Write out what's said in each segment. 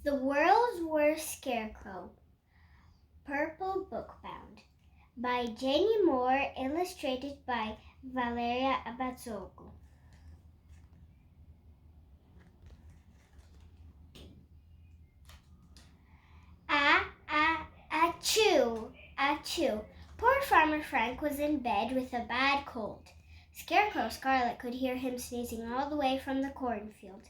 The World's Worst Scarecrow, purple bookbound, by Jenny Moore, illustrated by Valeria Abazzogo. Achoo! Achoo! Poor Farmer Frank was in bed with a bad cold. Scarecrow Scarlet could hear him sneezing all the way from the cornfield.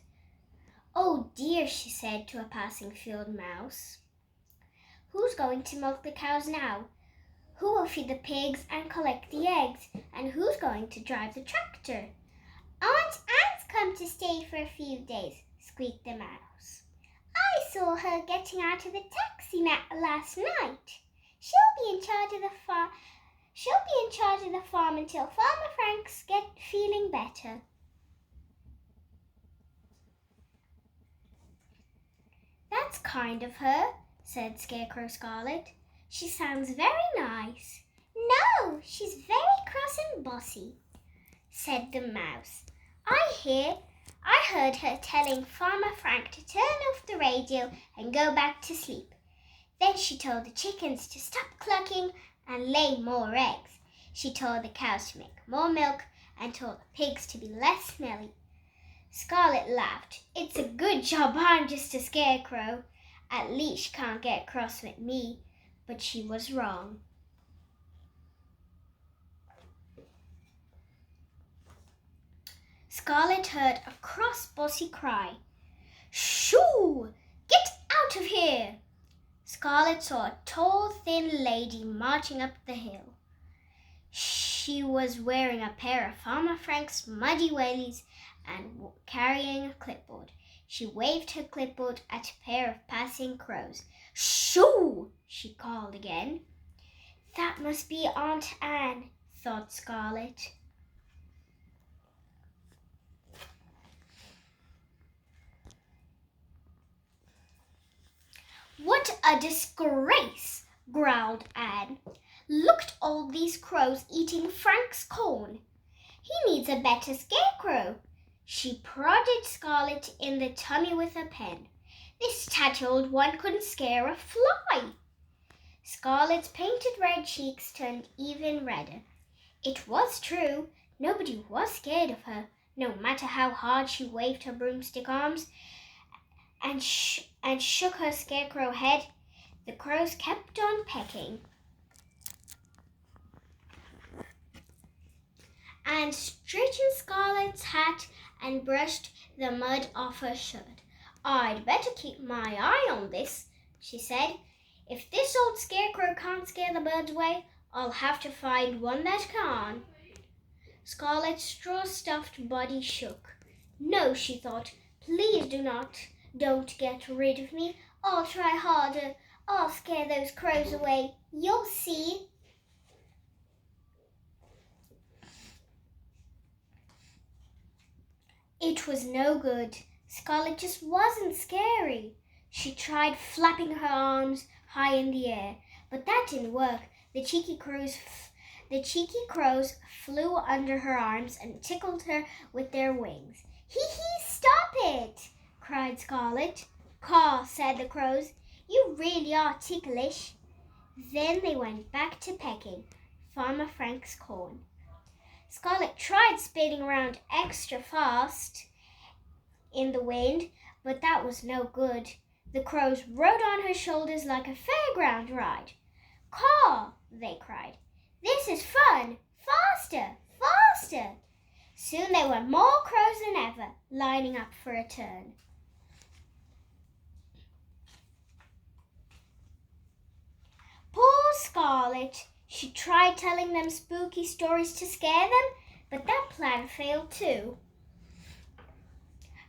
"Oh dear," she said to a passing field mouse. "Who's going to milk the cows now? Who will feed the pigs and collect the eggs? And who's going to drive the tractor?" "Aunt Anne's come to stay for a few days," squeaked the mouse. "I saw her getting out of the taxi last night. She'll be in charge of the farm until Farmer Frank's feeling better." "That's kind of her," said Scarecrow Scarlet. "She sounds very nice." "No, she's very cross and bossy," said the mouse. I heard her telling Farmer Frank to turn off the radio and go back to sleep. Then she told the chickens to stop clucking and lay more eggs. She told the cows to make more milk and told the pigs to be less smelly. Scarlet laughed. "It's a good job I'm just a scarecrow. At least she can't get cross with me." But she was wrong. Scarlet heard a cross bossy cry. "Shoo! Get out of here!" Scarlet saw a tall, thin lady marching up the hill. She was wearing a pair of Farmer Frank's muddy wellies and carrying a clipboard. She waved her clipboard at a pair of passing crows. "Shoo!" she called again. "That must be Aunt Anne," thought Scarlet. "What a disgrace!" growled Anne. "Look at all these crows eating Frank's corn. He needs a better scarecrow." She prodded Scarlet in the tummy with a pen. "This tatty old one couldn't scare a fly." Scarlet's painted red cheeks turned even redder. It was true. Nobody was scared of her, no matter how hard she waved her broomstick arms and shook her scarecrow head. The crows kept on pecking and straightened Scarlet's hat and brushed the mud off her shirt. "I'd better keep my eye on this," she said. "If this old scarecrow can't scare the birds away, I'll have to find one that can." Scarlet's straw-stuffed body shook. "No," she thought, "please don't get rid of me. I'll try harder. I'll scare those crows away. You'll see." It was no good. Scarlet just wasn't scary. She tried flapping her arms high in the air, but that didn't work. The cheeky crows flew under her arms and tickled her with their wings. "Hee, stop it!" cried Scarlet. "Caw," said the crows. "You really are ticklish." Then they went back to pecking Farmer Frank's corn. Scarlet tried spinning around extra fast in the wind, but that was no good. The crows rode on her shoulders like a fairground ride. "Caw!" they cried. "This is fun! Faster! Faster!" Soon there were more crows than ever, lining up for a turn. Poor Scarlet! She tried telling them spooky stories to scare them, but that plan failed too.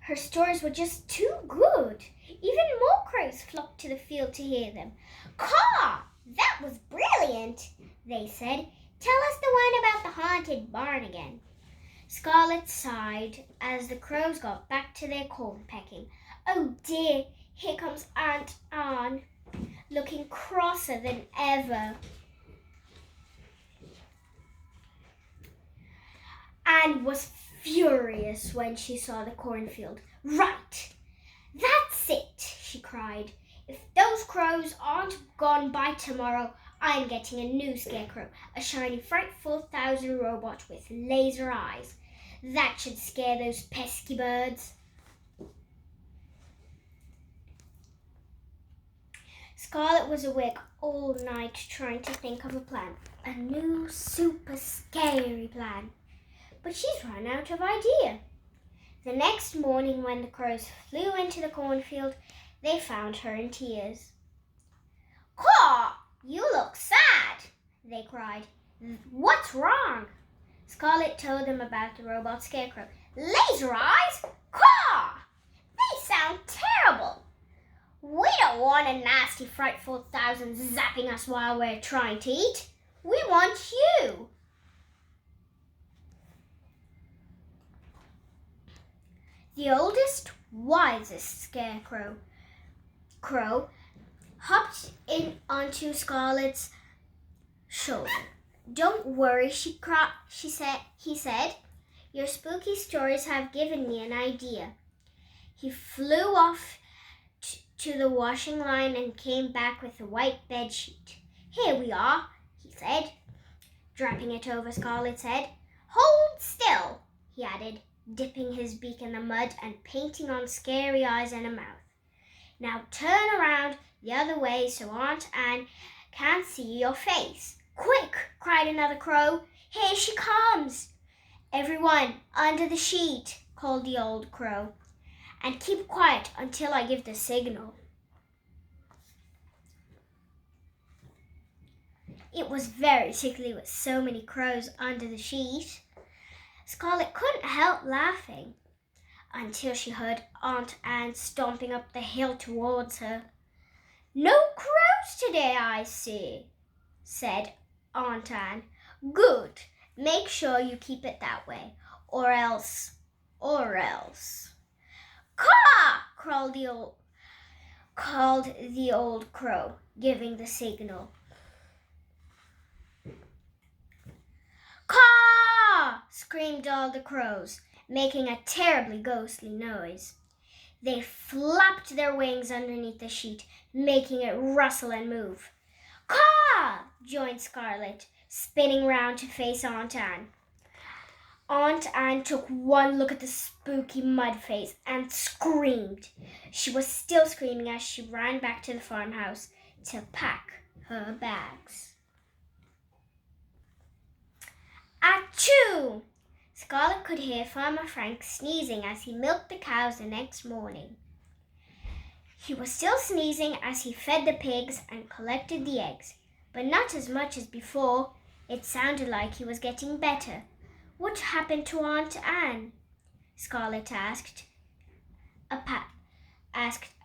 Her stories were just too good. Even more crows flocked to the field to hear them. "Caw! That was brilliant," they said. "Tell us the one about the haunted barn again." Scarlet sighed as the crows got back to their corn pecking. "Oh dear, here comes Aunt Anne, looking crosser than ever." Anne was furious when she saw the cornfield. "Right, that's it," she cried. cried. "If those crows aren't gone by tomorrow, I'm getting a new scarecrow, a shiny, frightful 1,000 robot with laser eyes. That should scare those pesky birds." Scarlet was awake all night trying to think of a plan, a new super scary plan. But she's run out of ideas. The next morning, when the crows flew into the cornfield, they found her in tears. "Caw, you look sad," they cried. "What's wrong?" Scarlet told them about the robot scarecrow. "Laser eyes? Caw! They sound terrible. We don't want a nasty, frightful 1,000 zapping us while we're trying to eat. We want you." The oldest, wisest scarecrow crow hopped in onto Scarlet's shoulder. "Don't worry," he said. "Your spooky stories have given me an idea." He flew off to the washing line and came back with a white bed sheet. "Here we are," he said, dropping it over Scarlet's head. "Hold still," he added, dipping his beak in the mud and painting on scary eyes and a mouth. "Now turn around the other way so Aunt Anne can't see your face." "Quick!" cried another crow. "Here she comes!" "Everyone under the sheet," called the old crow, "and keep quiet until I give the signal." It was very tickly with so many crows under the sheet. Scarlet couldn't help laughing until she heard Aunt Anne stomping up the hill towards her. "No crows today, I see," said Aunt Anne. "Good. Make sure you keep it that way, or else. "Caw!" called the old crow, giving the signal. "Caw!" screamed all the crows, making a terribly ghostly noise. They flapped their wings underneath the sheet, making it rustle and move. "Caw!" joined Scarlet, spinning round to face Aunt Anne. Aunt Anne took one look at the spooky mud face and screamed. She was still screaming as she ran back to the farmhouse to pack her bags. Achoo! Scarlet could hear Farmer Frank sneezing as he milked the cows the next morning. He was still sneezing as he fed the pigs and collected the eggs, but not as much as before. It sounded like he was getting better. "What happened to Aunt Anne?" Scarlet asked a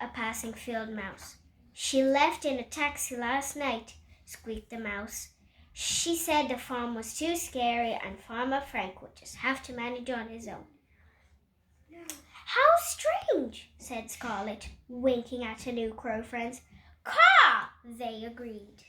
passing field mouse. "She left in a taxi last night," squeaked the mouse. "She said the farm was too scary and Farmer Frank would just have to manage on his own." "How strange," said Scarlet, winking at her new crow friends. "Caw!" they agreed.